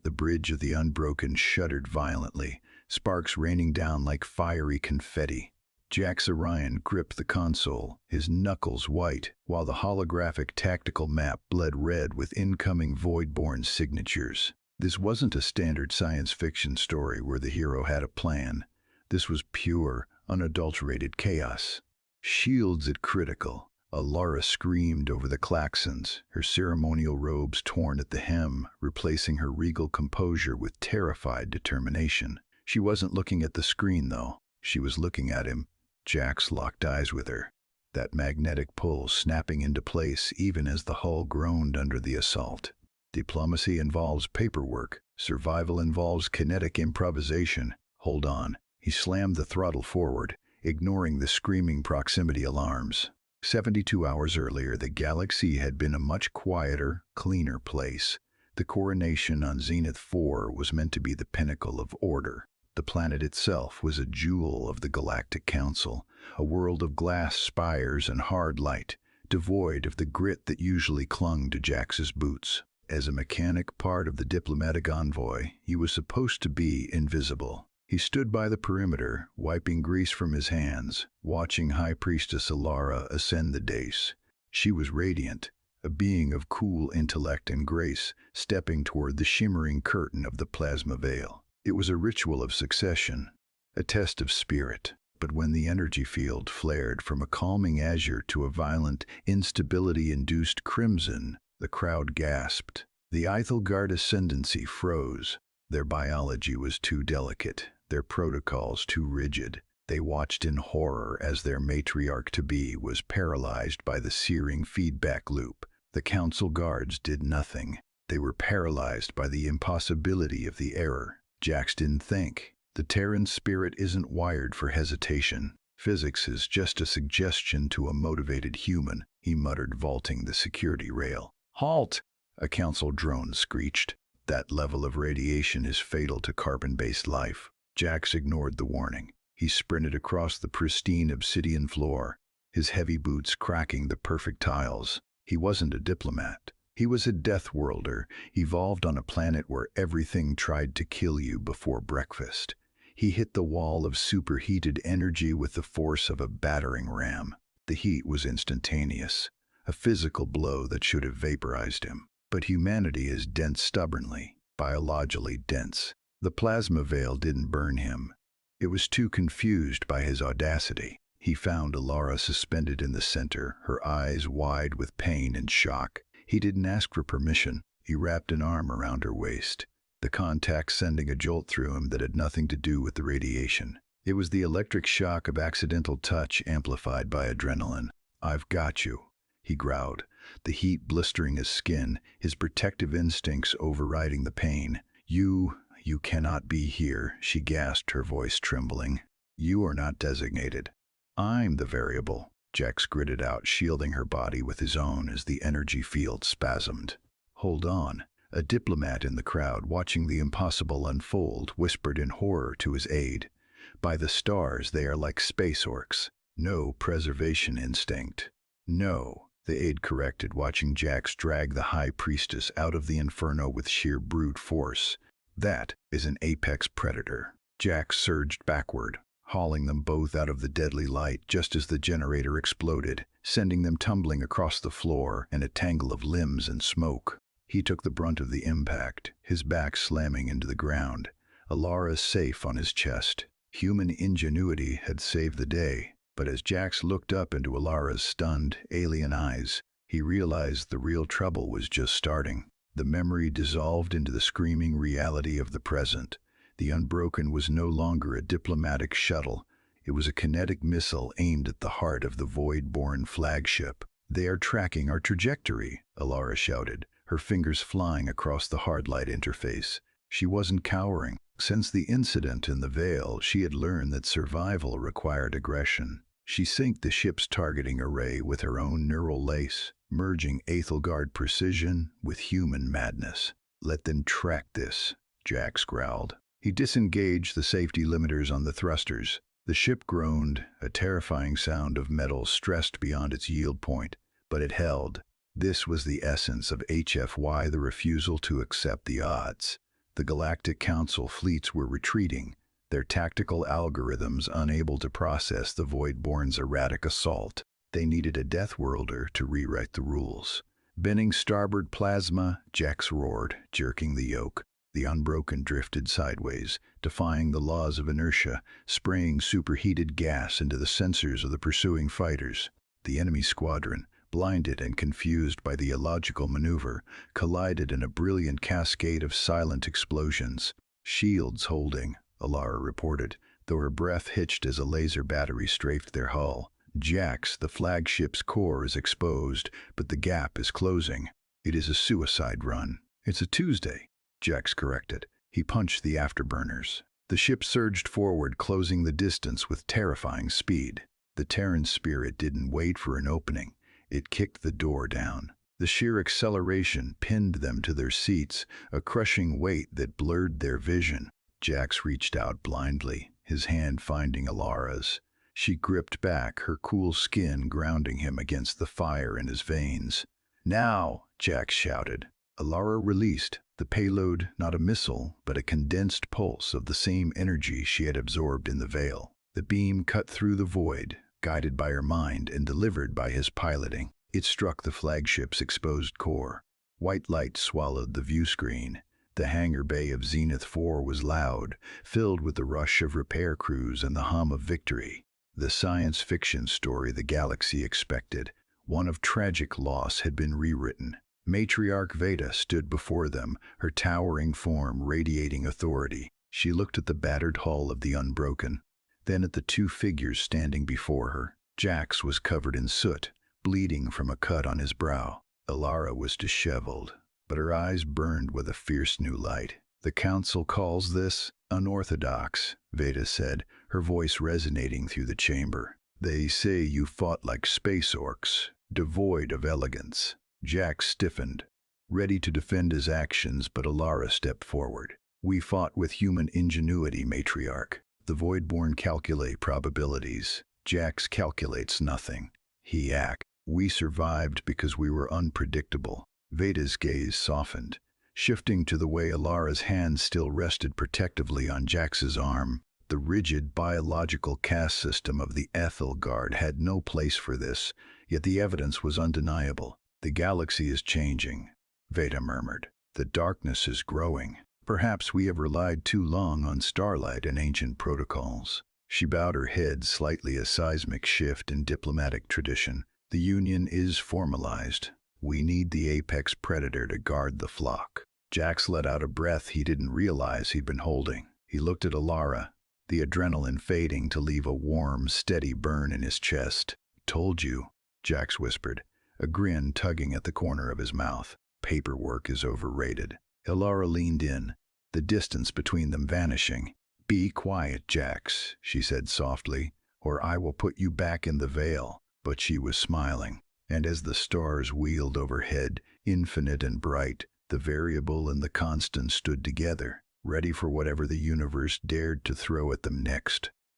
The bridge of the Unbroken shuddered violently, sparks raining down like fiery confetti. Jax Orion gripped the console, his knuckles white, while the holographic tactical map bled red with incoming Voidborn signatures. This wasn't a standard science fiction story where the hero had a plan. This was pure, unadulterated chaos. Shields at critical. Alara screamed over the klaxons, her ceremonial robes torn at the hem, replacing her regal composure with terrified determination. She wasn't looking at the screen, though. She was looking at him. Jax locked eyes with her, that magnetic pull snapping into place even as the hull groaned under the assault. Diplomacy involves paperwork. Survival involves kinetic improvisation. Hold on. He slammed the throttle forward, ignoring the screaming proximity alarms. 72 hours earlier, the galaxy had been a much quieter, cleaner place. The coronation on Zenith 4 was meant to be the pinnacle of order. The planet itself was a jewel of the Galactic Council, a world of glass spires and hard light, devoid of the grit that usually clung to Jax's boots. As a mechanic part of the diplomatic envoy, he was supposed to be invisible. He stood by the perimeter, wiping grease from his hands, watching High Priestess Alara ascend the dais. She was radiant, a being of cool intellect and grace, stepping toward the shimmering curtain of the plasma veil. It was a ritual of succession, a test of spirit. But when the energy field flared from a calming azure to a violent, instability-induced crimson, the crowd gasped. The Eithilgard ascendancy froze. Their biology was too delicate, their protocols too rigid. They watched in horror as their matriarch-to-be was paralyzed by the searing feedback loop. The council guards did nothing. They were paralyzed by the impossibility of the error. Jax didn't think. The Terran spirit isn't wired for hesitation. Physics is just a suggestion to a motivated human, he muttered, vaulting the security rail. Halt! A council drone screeched. That level of radiation is fatal to carbon-based life. Jax ignored the warning. He sprinted across the pristine obsidian floor, his heavy boots cracking the perfect tiles. He wasn't a diplomat. He was a death worlder, evolved on a planet where everything tried to kill you before breakfast. He hit the wall of superheated energy with the force of a battering ram. The heat was instantaneous, a physical blow that should have vaporized him. But humanity is dense stubbornly, biologically dense. The plasma veil didn't burn him. It was too confused by his audacity. He found Alara suspended in the center, her eyes wide with pain and shock. He didn't ask for permission. He wrapped an arm around her waist, the contact sending a jolt through him that had nothing to do with the radiation. It was the electric shock of accidental touch amplified by adrenaline. "I've got you," he growled, the heat blistering his skin, his protective instincts overriding the pain. You cannot be here," she gasped, her voice trembling. "You are not designated. I'm the variable." Jax gritted out, shielding her body with his own as the energy field spasmed. "Hold on." A diplomat in the crowd, watching the impossible unfold, whispered in horror to his aide. "By the stars, they are like Space Orcs. No preservation instinct." "No," the aide corrected, watching Jax drag the High Priestess out of the inferno with sheer brute force. "That is an apex predator." Jax surged backward, hauling them both out of the deadly light just as the generator exploded, sending them tumbling across the floor in a tangle of limbs and smoke. He took the brunt of the impact, his back slamming into the ground, Alara safe on his chest. Human ingenuity had saved the day, but as Jax looked up into Alara's stunned, alien eyes, he realized the real trouble was just starting. The memory dissolved into the screaming reality of the present. The Unbroken was no longer a diplomatic shuttle. It was a kinetic missile aimed at the heart of the Void-born flagship. "They are tracking our trajectory," Alara shouted, her fingers flying across the hard light interface. She wasn't cowering. Since the incident in the Veil, she had learned that survival required aggression. She synced the ship's targeting array with her own neural lace, merging Eithilgard precision with human madness. "Let them track this," Jax growled. He disengaged the safety limiters on the thrusters. The ship groaned, a terrifying sound of metal stressed beyond its yield point, but it held. This was the essence of HFY, the refusal to accept the odds. The Galactic Council fleets were retreating, their tactical algorithms unable to process the Voidborn's erratic assault. They needed a Death Worlder to rewrite the rules. Bending starboard plasma, Jax roared, jerking the yoke. The Unbroken drifted sideways, defying the laws of inertia, spraying superheated gas into the sensors of the pursuing fighters. The enemy squadron, blinded and confused by the illogical maneuver, collided in a brilliant cascade of silent explosions. "Shields holding," Alara reported, though her breath hitched as a laser battery strafed their hull. "Jax, the flagship's core is exposed, but the gap is closing. It is a suicide run." "It's a Tuesday," Jax corrected. He punched the afterburners. The ship surged forward, closing the distance with terrifying speed. The Terran spirit didn't wait for an opening. It kicked the door down. The sheer acceleration pinned them to their seats, a crushing weight that blurred their vision. Jax reached out blindly, his hand finding Alara's. She gripped back, her cool skin grounding him against the fire in his veins. "Now!" Jax shouted. Alara released, the payload not a missile, but a condensed pulse of the same energy she had absorbed in the veil. The beam cut through the void, guided by her mind and delivered by his piloting. It struck the flagship's exposed core. White light swallowed the view screen. The hangar bay of Zenith 4 was loud, filled with the rush of repair crews and the hum of victory. The science fiction story the galaxy expected, one of tragic loss, had been rewritten. Matriarch Veda stood before them, her towering form radiating authority. She looked at the battered hull of the Unbroken, then at the two figures standing before her. Jax was covered in soot, bleeding from a cut on his brow. Alara was disheveled, but her eyes burned with a fierce new light. "The Council calls this unorthodox," Veda said, her voice resonating through the chamber. "They say you fought like Space Orcs, devoid of elegance." Jax stiffened, ready to defend his actions, but Alara stepped forward. "We fought with human ingenuity, Matriarch. The Voidborn calculate probabilities. Jax calculates nothing. He acts. We survived because we were unpredictable." Veda's gaze softened, shifting to the way Alara's hand still rested protectively on Jax's arm. The rigid biological caste system of the Ethel Guard had no place for this, yet the evidence was undeniable. "The galaxy is changing," Veda murmured. "The darkness is growing. Perhaps we have relied too long on starlight and ancient protocols." She bowed her head slightly, a seismic shift in diplomatic tradition. "The Union is formalized. We need the apex predator to guard the flock." Jax let out a breath he didn't realize he'd been holding. He looked at Alara, the adrenaline fading to leave a warm, steady burn in his chest. "Told you," Jax whispered, a grin tugging at the corner of his mouth. "Paperwork is overrated." Alara leaned in, the distance between them vanishing. "Be quiet, Jax," she said softly, "or I will put you back in the veil." But she was smiling, and as the stars wheeled overhead, infinite and bright, the variable and the constant stood together, ready for whatever the universe dared to throw at them next.